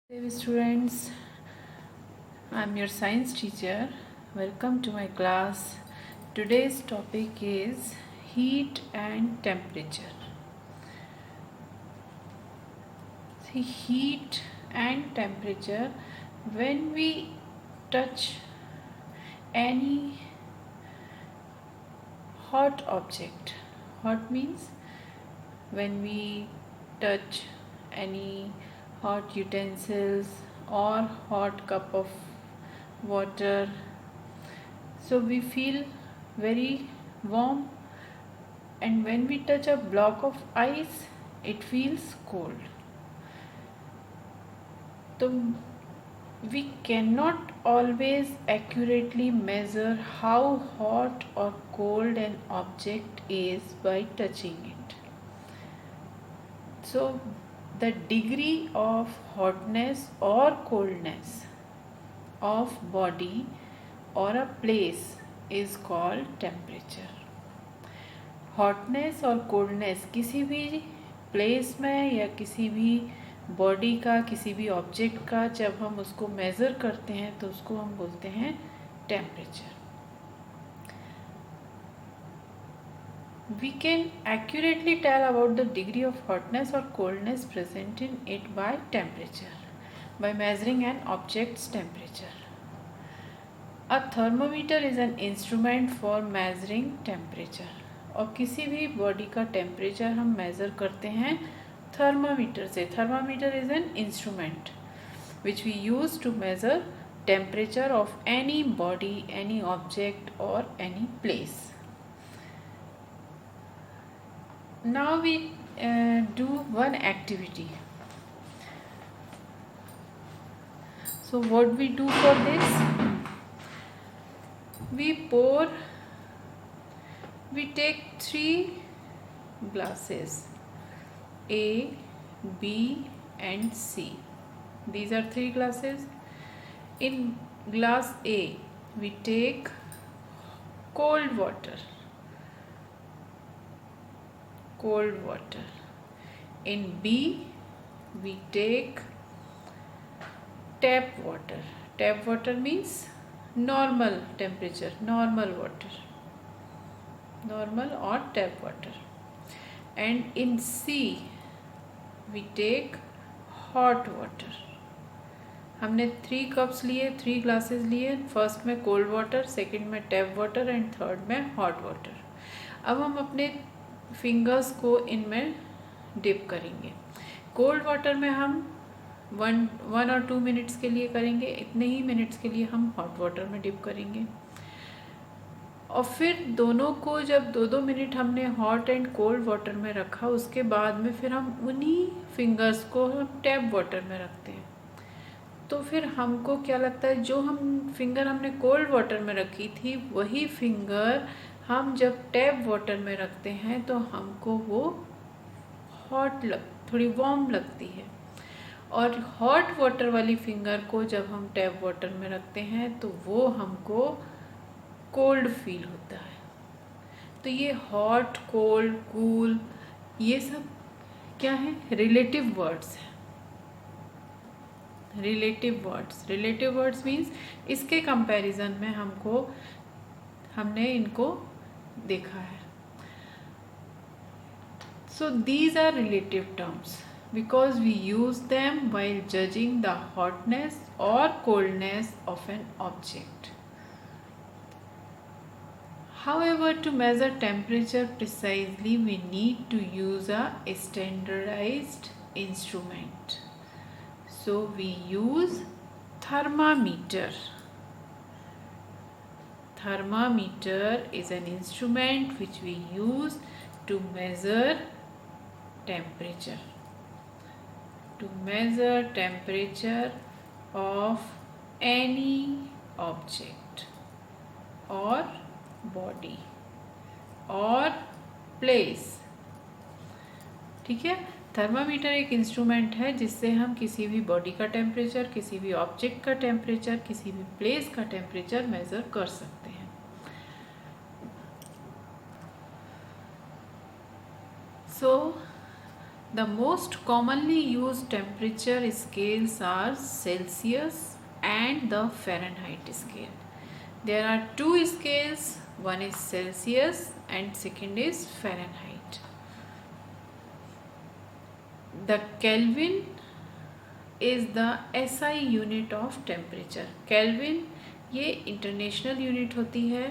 Hey students, I'm your science teacher. Welcome to my class. Today's topic is heat and temperature. See, heat and temperature, when we touch any hot object, hot means when we touch any hot utensils or hot cup of water, so we feel very warm, and when we touch a block of ice it feels cold. So we cannot always accurately measure how hot or cold an object is by touching it. So the degree of hotness or coldness of body or a place is called temperature. Hotness और coldness किसी भी place में या किसी भी body का, किसी भी ऑब्जेक्ट का जब हम उसको मेज़र करते हैं तो उसको हम बोलते हैं temperature. We can accurately tell about the degree of hotness or coldness present in it by temperature, by measuring an object's temperature. A thermometer is an instrument for measuring temperature. और किसी भी बॉडी का temperature हम measure करते हैं thermometer से. Thermometer is an instrument which we use to measure temperature of any body, any object or any place. Now we do one activity. So what we do for this? We take 3 glasses, A, B and C. These are 3 glasses. In glass A we take cold water. In B we take tap water. Tap water means normal temperature, normal water, normal or tap water. And in C we take hot water. हमने 3 cups लिए, 3 glasses लिए. First में cold water, second में tap water and third में hot water. अब हम अपने fingers को इनमें डिप करेंगे. कोल्ड वाटर में हम 1 और 2 मिनट्स के लिए करेंगे. इतने ही मिनट्स के लिए हम हॉट वाटर में डिप करेंगे. और फिर दोनों को जब 2-2 मिनट हमने हॉट एंड कोल्ड वाटर में रखा, उसके बाद में फिर हम उन्हीं फिंगर्स को हम टैप वाटर में रखते हैं. तो फिर हमको क्या लगता है, जो हम फिंगर हमने कोल्ड वाटर में रखी थी वही फिंगर हम जब टैप वाटर में रखते हैं तो हमको वो थोड़ी वार्म लगती है. और हॉट वाटर वाली फिंगर को जब हम टैप वाटर में रखते हैं तो वो हमको कोल्ड फील होता है. तो ये हॉट, कोल्ड, कूल, ये सब क्या है? रिलेटिव वर्ड्स हैं. रिलेटिव वर्ड्स मीन्स इसके कंपैरिजन में हमने इनको देखा है. So these are relative terms because we use them while judging the hotness or coldness of an object. However, to measure temperature precisely, we need to use a standardized instrument. So we use thermometer. Thermometer is an instrument which we use to measure temperature. To measure temperature of any object or body or place. ठीक है. Thermometer एक instrument है जिससे हम किसी भी body का temperature, किसी भी ऑब्जेक्ट का टेम्परेचर, किसी भी प्लेस का टेम्परेचर मेज़र कर सकते हैं. सो The most commonly used temperature scales are Celsius and the Fahrenheit scale. There are two scales, one is Celsius and second is Fahrenheit. The Kelvin is the SI unit of temperature. Kelvin ये international unit होती है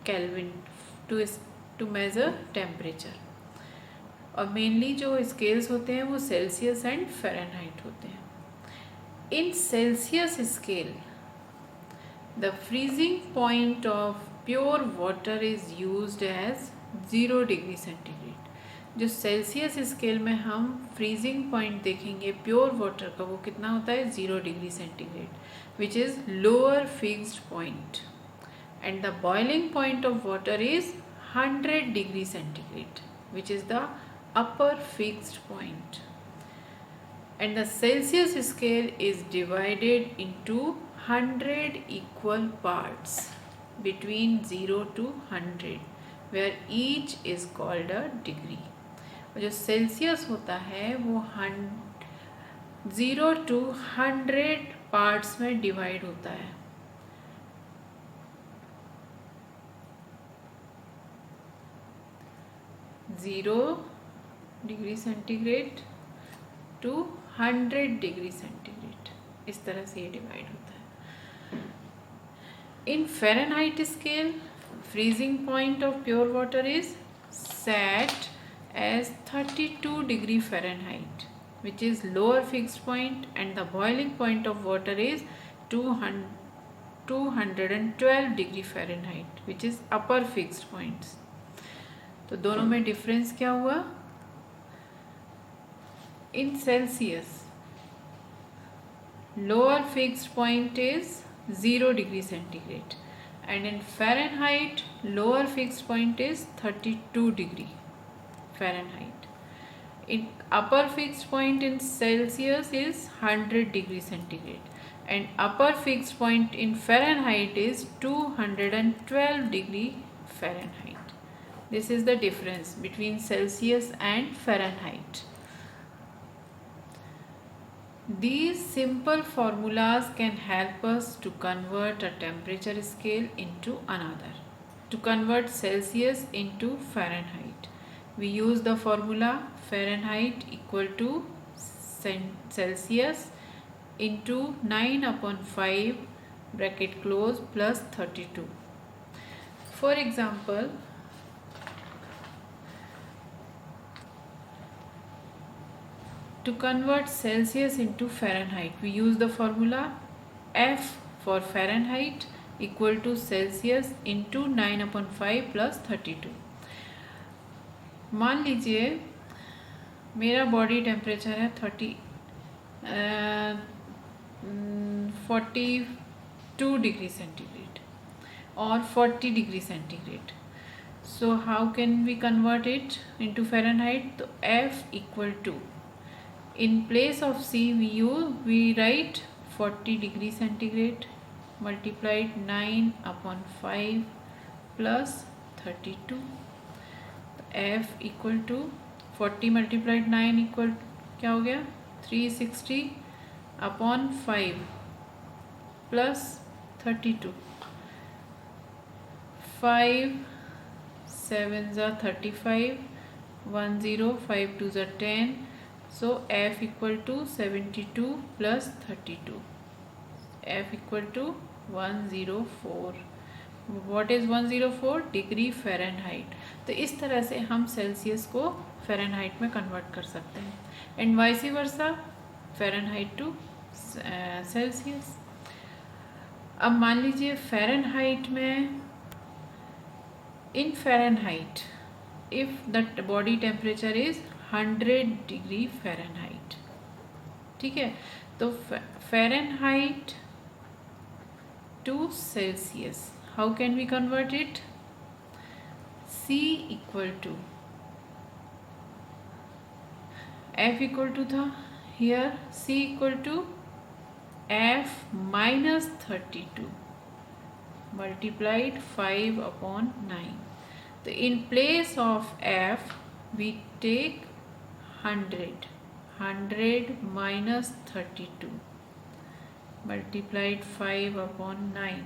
Kelvin to measure temperature, और mainly जो scales होते हैं वो Celsius and Fahrenheit होते हैं। In Celsius scale the freezing point of pure water is used as 0 degree centigrade. जो सेल्सियस स्केल में हम फ्रीजिंग पॉइंट देखेंगे प्योर वाटर का, वो कितना होता है 0 degree centigrade, which is lower fixed point, and the boiling point of water is 100 degree centigrade, which is the upper fixed point. And the Celsius scale is divided into 100 equal parts between 0 to 100, where each is called a degree. और जो Celsius होता है वो 0 to 100 parts में divide होता है। Zero degree centigrade to 100 degree centigrade, इस तरह से ये डिवाइड होता है। In Fahrenheit scale freezing point of pure water is set as 32 degree Fahrenheit, which is lower fixed point, and the boiling point of water is 212 degree Fahrenheit, which is upper fixed points. तो दोनों में difference क्या हुआ? इन Celsius lower fixed point is 0 degree centigrade, and in Fahrenheit lower fixed point is 32 degree Fahrenheit. In upper fixed point in Celsius is 100 degree centigrade, and upper fixed point in Fahrenheit is 212 degree Fahrenheit. This is the difference between Celsius and Fahrenheit. These simple formulas can help us to convert a temperature scale into another. To convert Celsius into Fahrenheit, we use the formula Fahrenheit equal to Celsius into 9/5 bracket close plus 32. For example, to convert Celsius into Fahrenheit, we use the formula F for Fahrenheit equal to Celsius into 9/5 plus 32. मान लीजिए मेरा body temperature है 42 degree centigrade और 40 degree centigrade. So how can we convert it into Fahrenheit? तो F equal to, in place of C we write 40 degree centigrade multiplied 9/5 plus 32. F equal to 40 multiplied 9 equal क्या हो गया 360/5 plus 32. 5 7 35, 1 0, 5 2 10. So F equal to 72 plus 32. F equal to 104. What is 104? Degree Fahrenheit. तो इस तरह से हम Celsius को Fahrenheit में कन्वर्ट कर सकते हैं, and vice versa Fahrenheit to Celsius. अब मान लीजिए फ़ारेनहाइट में, in Fahrenheit if the body temperature is 100 degree Fahrenheit, ठीक है, तो Fahrenheit to Celsius, how can we convert it? C equal to F equal to था, here C equal to F minus 32 multiplied 5/9. तो in place of F we take 100 minus 32 multiplied 5/9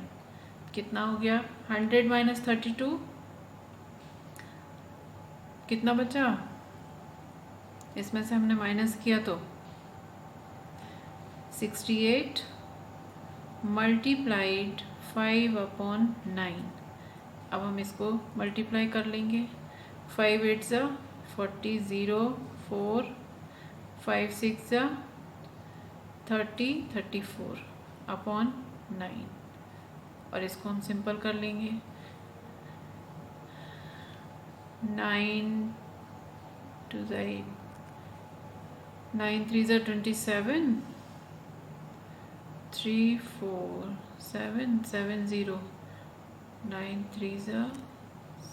कितना हो गया? 100 minus 32 कितना बचा? इसमें से हमने माइनस किया तो 68 मल्टीप्लाइड 5/9। अब हम इसको मल्टीप्लाई कर लेंगे। 5 8 ज़ा 40, 0 4, 5 6 ज़ा 30, 34/9 और इसको हम सिंपल कर लेंगे। 9 2 ज़ा 8, 9 3 ज़ा 27, 3 4 7 7 0, 9 3 ज़ा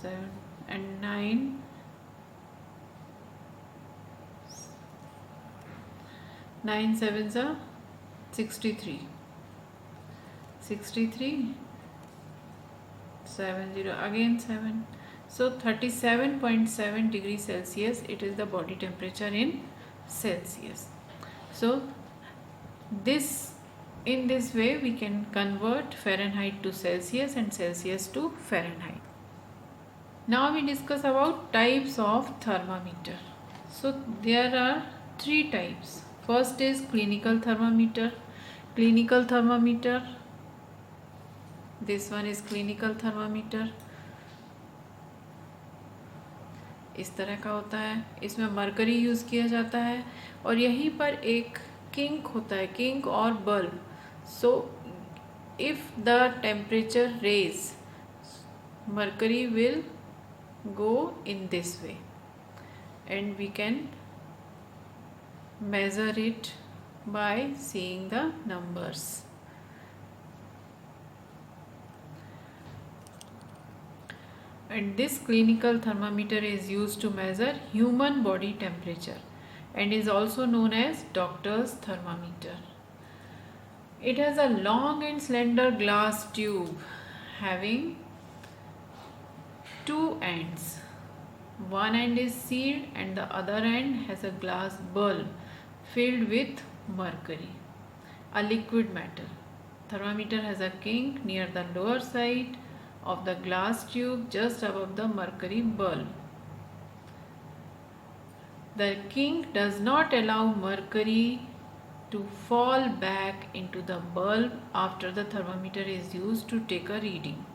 7 and 9 7 ज़ा 63, 7 0 again 7. So 37.7 degrees Celsius, it is the body temperature in Celsius. So in this way we can convert Fahrenheit to Celsius and Celsius to Fahrenheit. Now we discuss about types of thermometer. So there are 3 types. First is clinical thermometer. This one is clinical thermometer. इस तरह का होता है। इसमें mercury use किया जाता है और यहीं पर एक किंक होता है, किंक और bulb. So if the temperature raise, mercury will go in this way and we can measure it by seeing the numbers. And this clinical thermometer is used to measure human body temperature and is also known as doctor's thermometer. It has a long and slender glass tube having 2 ends. One end is sealed and the other end has a glass bulb filled with mercury, a liquid metal. Thermometer has a kink near the lower side of the glass tube just above the mercury bulb. The kink does not allow mercury to fall back into the bulb after the thermometer is used to take a reading.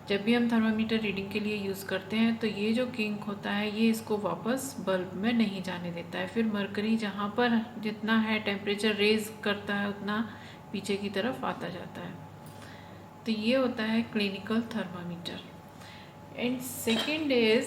जब भी हम thermometer reading के लिए use करते हैं तो ये जो किंक होता है ये इसको वापस बल्ब में नहीं जाने देता है. फिर मरकरी जहाँ पर जितना है टेम्परेचर रेज करता है उतना पीछे की तरफ आता जाता है. तो ये होता है clinical thermometer. And second is